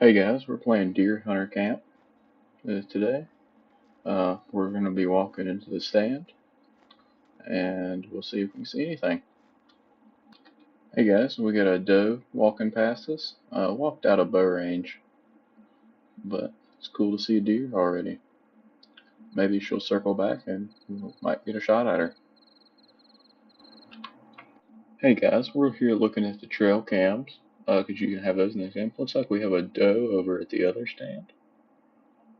Hey guys, we're playing Deer Hunter Camp today. We're going to be walking into the stand and we'll see if we can see anything. Hey guys, we got a doe walking past us. Walked out of bow range, but it's cool to see a deer already. Maybe she'll circle back and we might get a shot at her. Hey guys, we're here looking at the trail cams because you can have those in the example. Looks like we have a doe over at the other stand.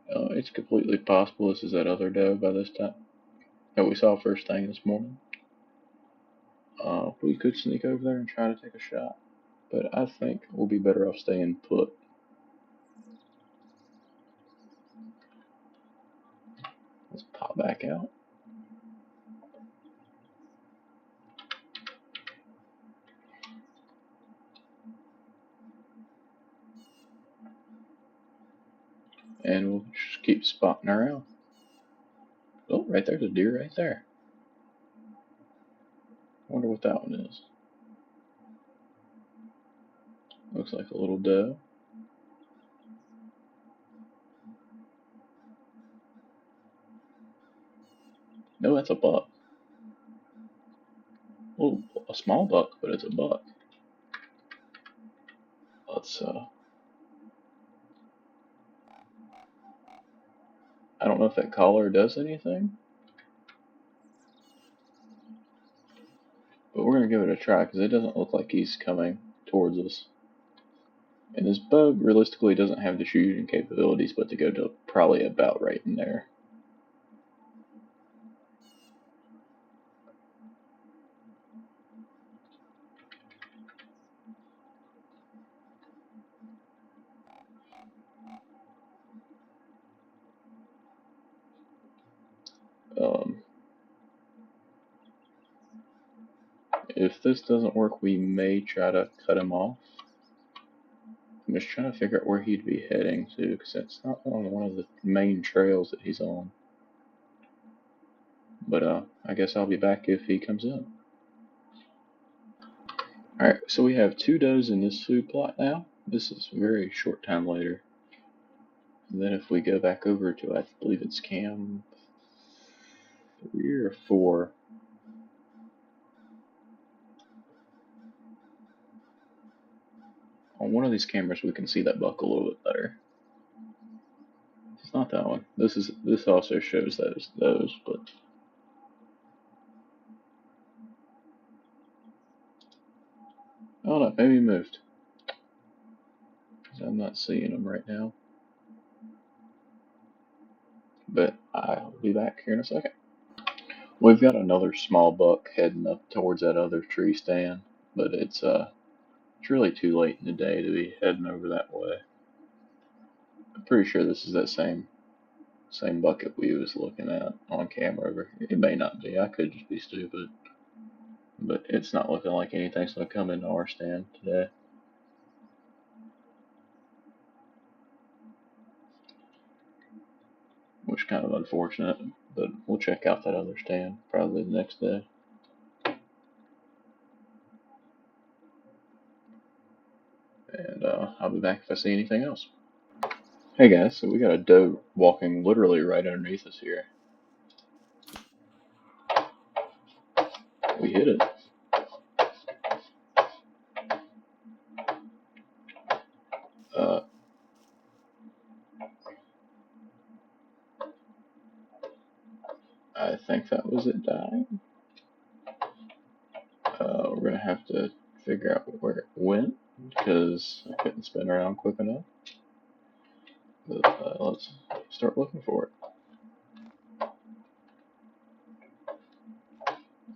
It's completely possible this is that other doe by this time that we saw first thing this morning. We could sneak over there and try to take a shot, but I think we'll be better off staying put. Let's pop back out. And we'll just keep spotting around. Oh, right there's a deer right there. Wonder what that one is. Looks like a little doe. No, that's a buck. Oh, a small buck, but it's a buck. Let's I don't know if that collar does anything, but we're gonna give it a try because it doesn't look like he's coming towards us. And this bow realistically doesn't have the shooting capabilities, but to go to probably about right in there. Um, If this doesn't work, we may try to cut him off. I'm just trying to figure out where he'd be heading to, because it's not on one of the main trails that he's on. But I guess I'll be back if he comes in. Alright, so we have two does in this food plot now. This is a very short time later. And then if we go back over to, I believe it's cam 3 or 4. On one of these cameras we can see that buck a little bit better. It's not that one. This also shows those, but oh no, maybe he moved. I'm not seeing him right now. But I'll be back here in a second. We've got another small buck heading up towards that other tree stand, but it's really too late in the day to be heading over that way. I'm pretty sure this is that same bucket we was looking at on camera over here. It may not be. I could just be stupid, but it's not looking like anything's gonna come into our stand today. Which is kind of unfortunate, but we'll check out that other stand probably the next day. And I'll be back if I see anything else. Hey guys, so we got a doe walking literally right underneath us here. We hit it. Uh, I think that was it dying. We're gonna have to figure out where it went because I couldn't spin around quick enough. But let's start looking for it.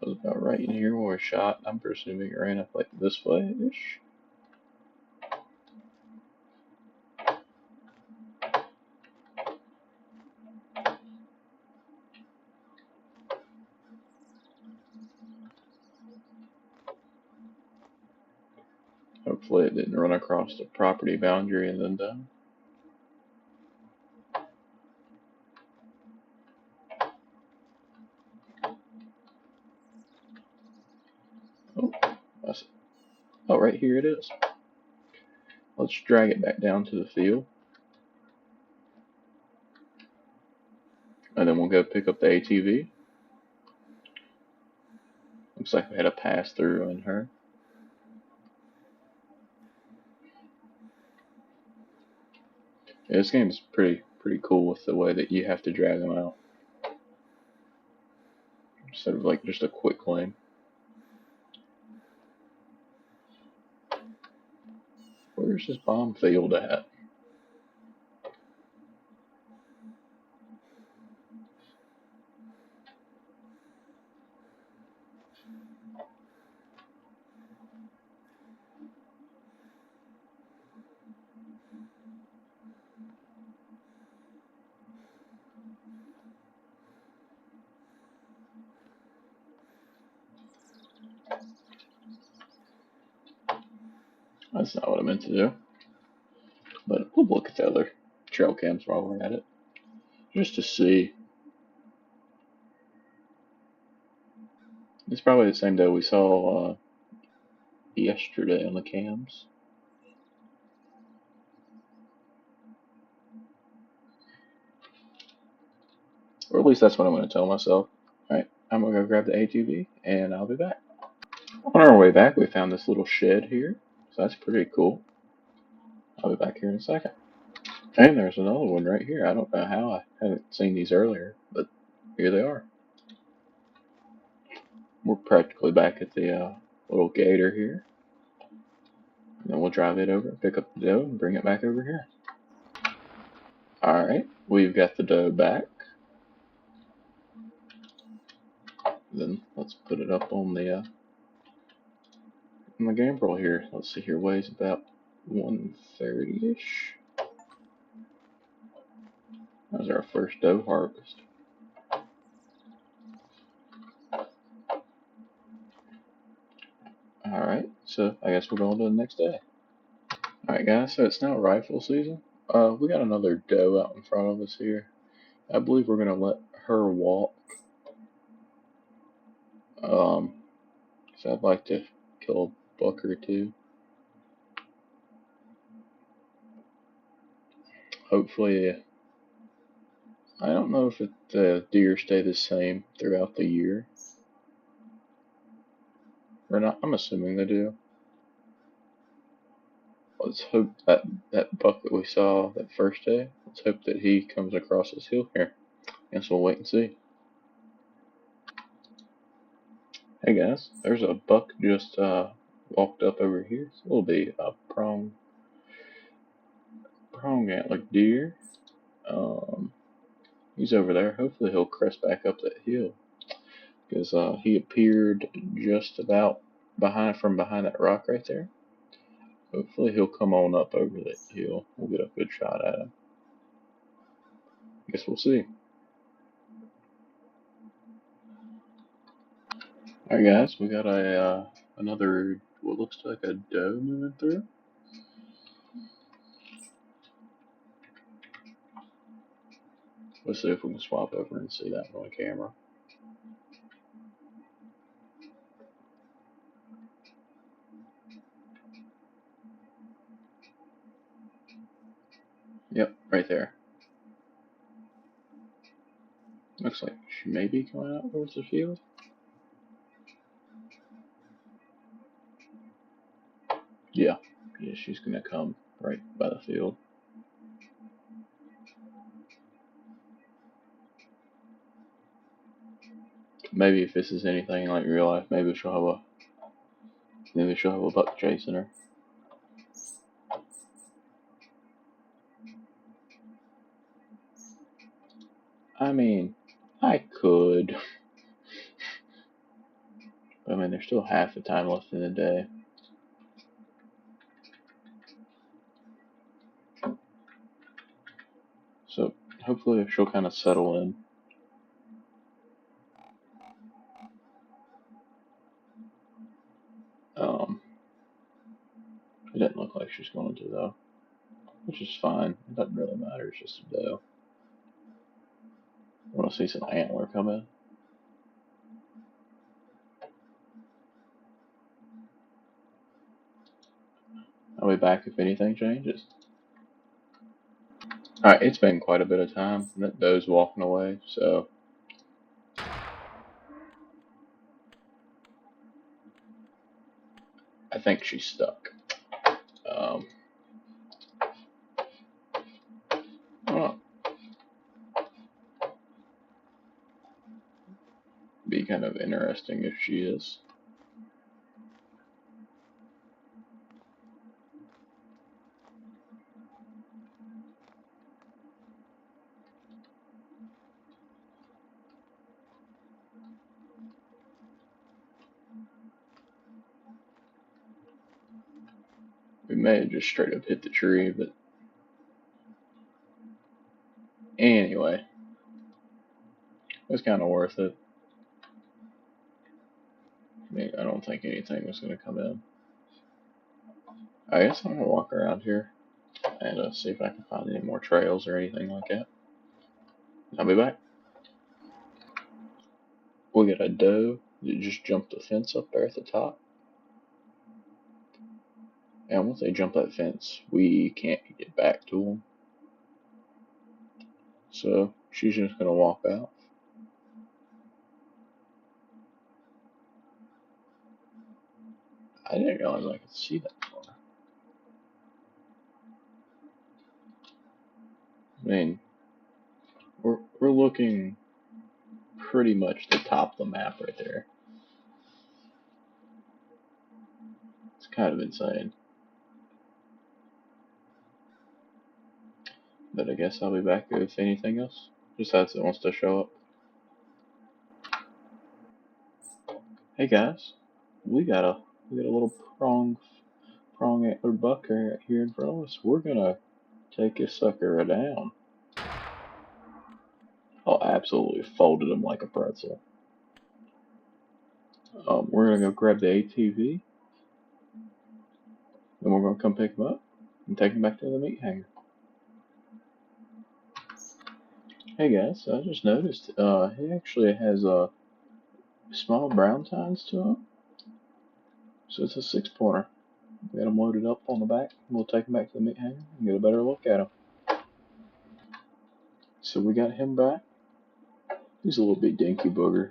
It was about right in here where we shot. I'm presuming it ran up like this way-ish. Hopefully it didn't run across the property boundary and then die. Oh, oh, right here it is. let's drag it back down to the field. And then we'll go pick up the ATV. Looks like we had a pass through in her. Yeah, this game's pretty cool with the way that you have to drag them out. Instead of like just a quick lane. Where's this bomb field at? That's not what I meant to do. But we'll look at the other trail cams while we're at it. Just to see. It's probably the same day we saw yesterday on the cams. Or at least that's what I'm going to tell myself. Alright, I'm going to go grab the ATV and I'll be back. On our way back, we found this little shed here. So that's pretty cool. I'll be back here in a second. And there's another one right here. I don't know how I haven't seen these earlier, but here they are. We're practically back at the little gator here. And then we'll drive it over, pick up the dough, and bring it back over here. Alright, we've got the dough back. Then let's put it up on the gambrel here. Let's see here, weighs about 130-ish. That was our first dough harvest. Alright, so I guess we're going to the next day. Alright guys, so it's now rifle season. We got another doe out in front of us here. I believe we're gonna let her walk. So I'd like to kill a buck or two. Hopefully, I don't know if the deer stay the same throughout the year. Or not, I'm assuming they do. Let's hope that buck that we saw that first day, let's hope that he comes across this hill here. Guess we'll wait and see. Hey guys, there's a buck just walked up over here. This will be a prong antler deer. He's over there. Hopefully he'll crest back up that hill because he appeared just about from behind that rock right there. Hopefully he'll come on up over that hill. We'll get a good shot at him. Guess we'll see. Alright guys, we got a another what looks like a doe moving through. Let's see if we can swap over and see that on the camera. Yep, right there. Looks like she may be coming out towards the field. Yeah, she's gonna come right by the field. Maybe if this is anything like real life, maybe she'll have a buck chasing her. I mean, I could. I mean, there's still half the time left in the day. So hopefully she'll kind of settle in. It doesn't look like she's going to though, which is fine. It doesn't really matter. It's just a doe. I want to see some antler come in. I'll be back if anything changes. Alright, it's been quite a bit of time. That doe's walking away, so I think she's stuck. Um, I don't know. Be kind of interesting if she is. We may have just straight up hit the tree, but anyway, it was kind of worth it. I mean, I don't think anything was going to come in. I guess I'm going to walk around here and see if I can find any more trails or anything like that. I'll be back. We got a doe that just jumped the fence up there at the top. And once they jump that fence, we can't get back to them. So she's just going to walk out. I didn't realize I could see that far. I mean, we're looking pretty much the top of the map right there. It's kind of insane. But I guess I'll be back if anything else besides it wants to show up. Hey guys, we got a little prong antlered buck here in front of us. We're gonna take this sucker down. Oh, absolutely folded him like a pretzel. We're gonna go grab the ATV, and we're gonna come pick him up and take him back to the meat hanger. Hey guys, I just noticed he actually has small brown tines to him, so it's a 6-pointer. We got him loaded up on the back. We'll take him back to the meat hanger and get a better look at him. So we got him back. He's a little bit dinky booger.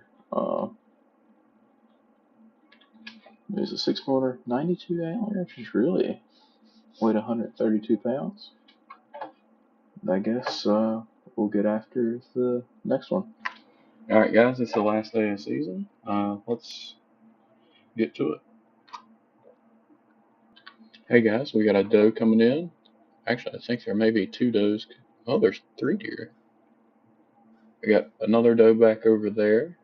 There's a 6-pointer, 92 antler, which is really weighed 132 pounds. I guess we'll get after the next one. Alright guys, it's the last day of the season. Let's get to it. Hey guys, we got a doe coming in. Actually, I think there may be 2 does. Oh, there's 3 deer. We got another doe back over there.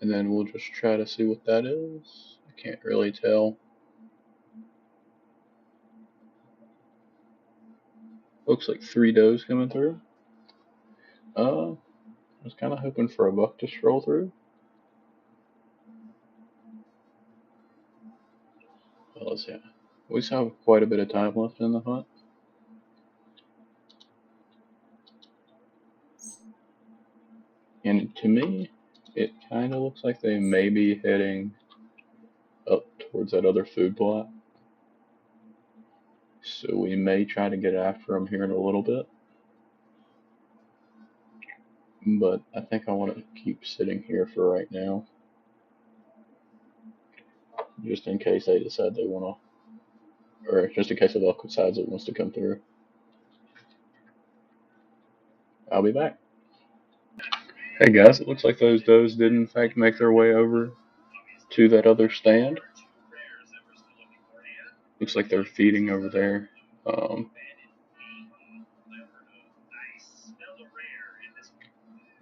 And then we'll just try to see what that is. I can't really tell. Looks like 3 does coming through. I was kind of hoping for a buck to stroll through. Well, let's see. We still have quite a bit of time left in the hunt. And to me, it kind of looks like they may be heading up towards that other food plot. So we may try to get after them here in a little bit. But I think I want to keep sitting here for right now. Just in case they decide they want to, or just in case the buck decides it wants to come through. I'll be back. Hey guys, it looks like those does did in fact make their way over to that other stand. Looks like they're feeding over there. Or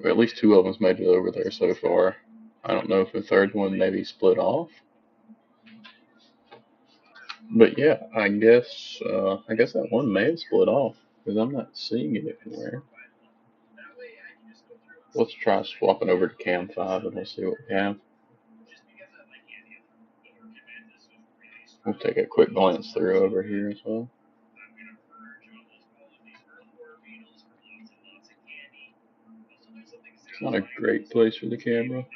at least 2 of them's made it over there so far. I don't know if the third one maybe split off. But yeah, I guess that one may have split off because I'm not seeing it anywhere. Let's try swapping over to Cam 5 and we'll see what we have. We'll take a quick glance through over here as well. It's not a great place for the camera.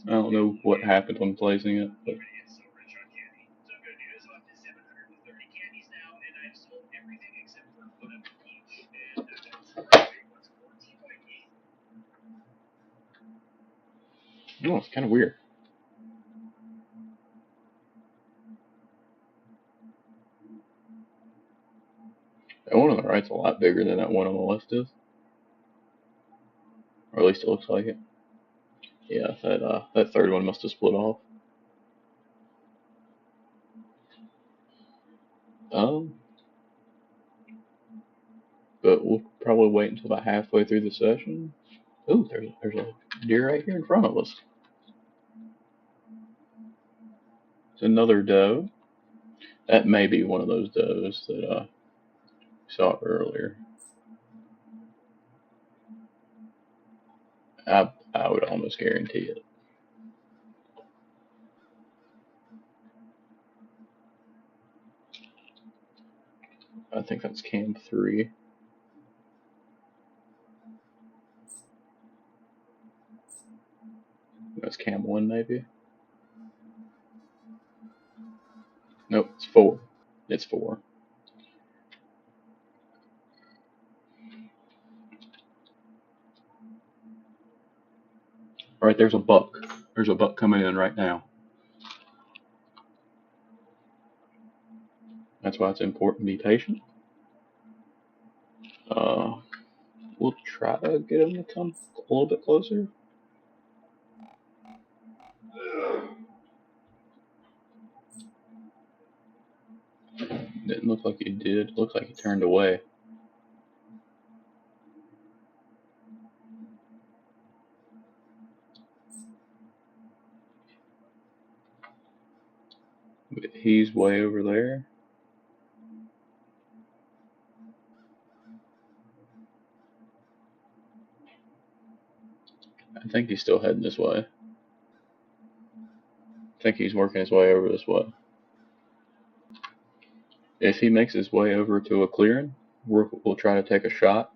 I don't know what happened when placing it, but Oh, it's kind of weird. That one on the right's a lot bigger than that one on the left is. Or at least it looks like it. Yeah, that third one must have split off. Um, but we'll probably wait until about halfway through the session. Ooh, there's a deer right here in front of us. It's another doe. That may be one of those does that saw earlier. I would almost guarantee it. I think that's cam 3. That's cam 1 maybe. Nope, it's 4. It's 4. All right, there's a buck. There's a buck coming in right now. That's why it's important to be patient. We'll try to get him to come a little bit closer. Didn't look like he did. Looks like he turned away. But he's way over there. I think he's still heading this way. I think he's working his way over this way. If he makes his way over to a clearing, we'll try to take a shot.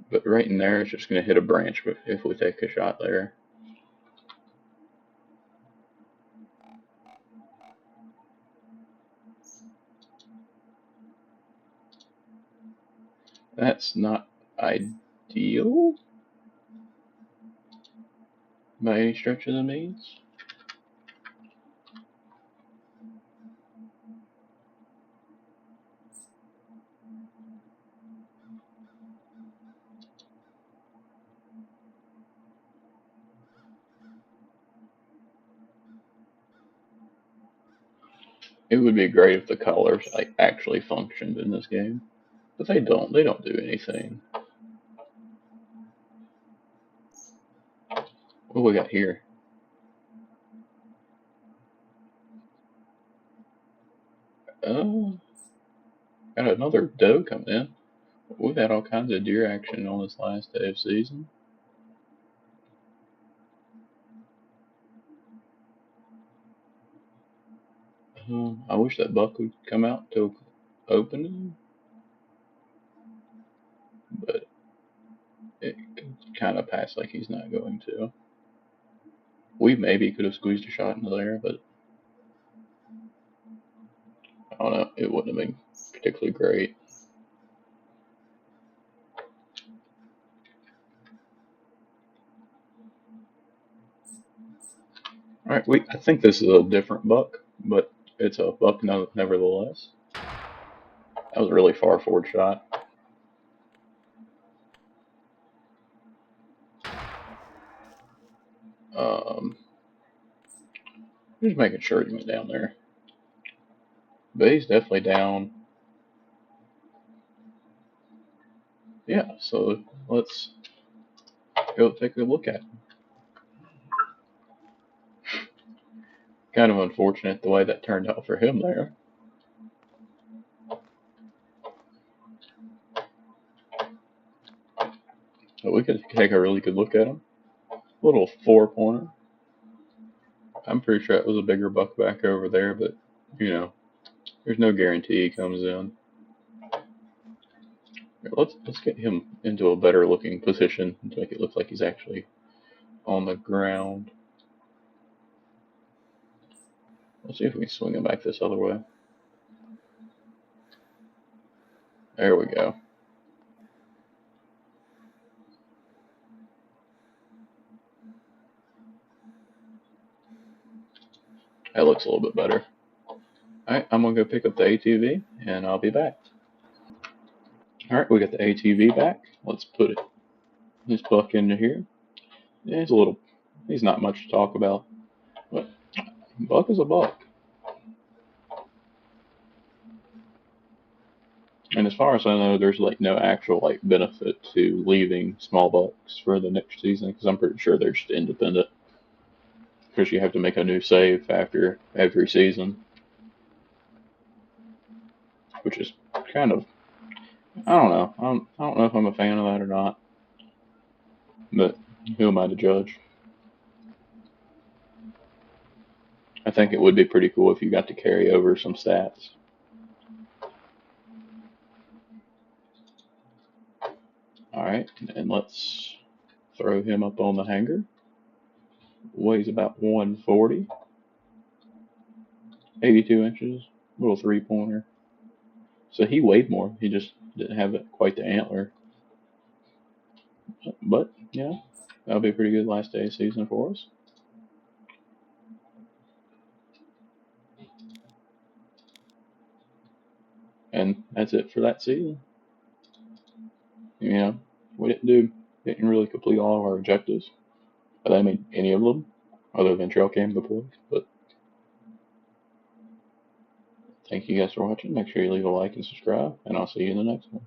But right in there, it's just going to hit a branch if we take a shot there. That's not ideal by any stretch of the means. It would be great if the colors actually functioned in this game, but they don't. They don't do anything. What do we got here? Oh, got another doe coming in. We've had all kinds of deer action on this last day of season. I wish that buck would come out to opening, but it kind of passed like he's not going to. We maybe could have squeezed a shot into there, but I don't know. It wouldn't have been particularly great. All right, I think this is a different buck, but it's a buck nevertheless. That was a really far forward shot. Um, just making sure he went down there. But he's definitely down. Yeah, so let's go take a look at him. Kind of unfortunate the way that turned out for him there. But we could take a really good look at him. Little 4-pointer. I'm pretty sure it was a bigger buck back over there, but you know, there's no guarantee he comes in. Here, let's get him into a better looking position to make it look like he's actually on the ground. Let's see if we can swing him back this other way. There we go. That looks a little bit better. Alright, I'm gonna go pick up the ATV and I'll be back. Alright, we got the ATV back. Let's put this buck into here. Yeah, he's not much to talk about, but buck is a buck. And as far as I know, there's like no actual like benefit to leaving small bucks for the next season because I'm pretty sure they're just independent. Because you have to make a new save after every season, which is kind of I don't know. I don't know if I'm a fan of that or not, but who am I to judge? I think it would be pretty cool if you got to carry over some stats. All right, and let's throw him up on the hanger. Weighs about 140, 82 inches, little 3-pointer. So he weighed more. He just didn't have quite the antler. But yeah, that'll be a pretty good last day of season for us. And that's it for that season. You know, we didn't really complete all of our objectives. I mean, any of them, other than trail cam deploys. But thank you guys for watching. Make sure you leave a like and subscribe, and I'll see you in the next one.